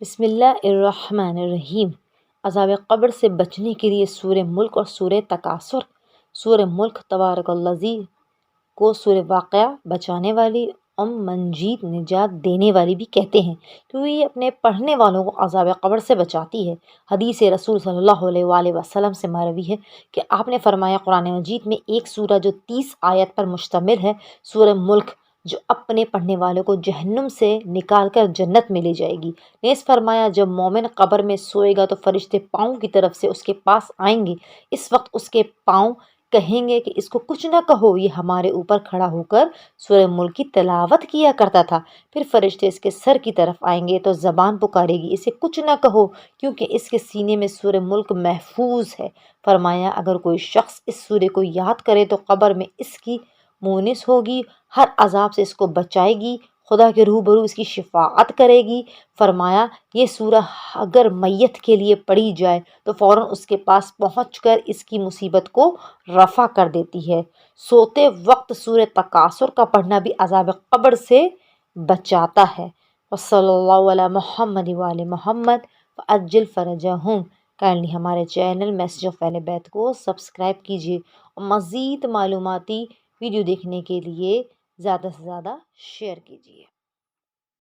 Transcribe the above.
بسم اللہ الرحمن الرحیم۔ عذاب قبر سے بچنے کے لیے سورہ ملک اور سورہ تکاثر۔ سورہ ملک تبارک الذی کو سورہ واقعہ بچانے والی منجید نجات دینے والی بھی کہتے ہیں کیونکہ یہ اپنے پڑھنے والوں کو عذاب قبر سے بچاتی ہے۔ حدیث رسول صلی اللہ علیہ وآلہ وسلم سے مروی ہے کہ آپ نے فرمایا، قرآن مجید میں ایک سورہ جو 30 آیت پر مشتمل ہے، سورہ ملک، جو اپنے پڑھنے والوں کو جہنم سے نکال کر جنت میں لے جائے گی۔ نیز فرمایا، جب مومن قبر میں سوئے گا تو فرشتے پاؤں کی طرف سے اس کے پاس آئیں گے۔ اس وقت اس کے پاؤں کہیں گے کہ اس کو کچھ نہ کہو، یہ ہمارے اوپر کھڑا ہو کر سورہ ملک کی تلاوت کیا کرتا تھا۔ پھر فرشتے اس کے سر کی طرف آئیں گے تو زبان پکارے گی، اسے کچھ نہ کہو کیونکہ اس کے سینے میں سورہ ملک محفوظ ہے۔ فرمایا، اگر کوئی شخص اس سورے کو یاد کرے تو قبر میں اس کی مونس ہوگی، ہر عذاب سے اس کو بچائے گی، خدا کے روبرو اس کی شفاعت کرے گی۔ فرمایا، یہ سورہ اگر میت کے لیے پڑھی جائے تو فوراً اس کے پاس پہنچ کر اس کی مصیبت کو رفع کر دیتی ہے۔ سوتے وقت سورہ تکاثر کا پڑھنا بھی عذاب قبر سے بچاتا ہے۔ وصلی اللہ علی محمد وآل محمد وعجل فرجہم۔ کائنڈلی ہمارے چینل میسج آف اہل بیت کو سبسکرائب کیجیے اور مزید معلوماتی ویڈیو دیکھنے کے لیے زیادہ سے زیادہ شیئر کیجیے۔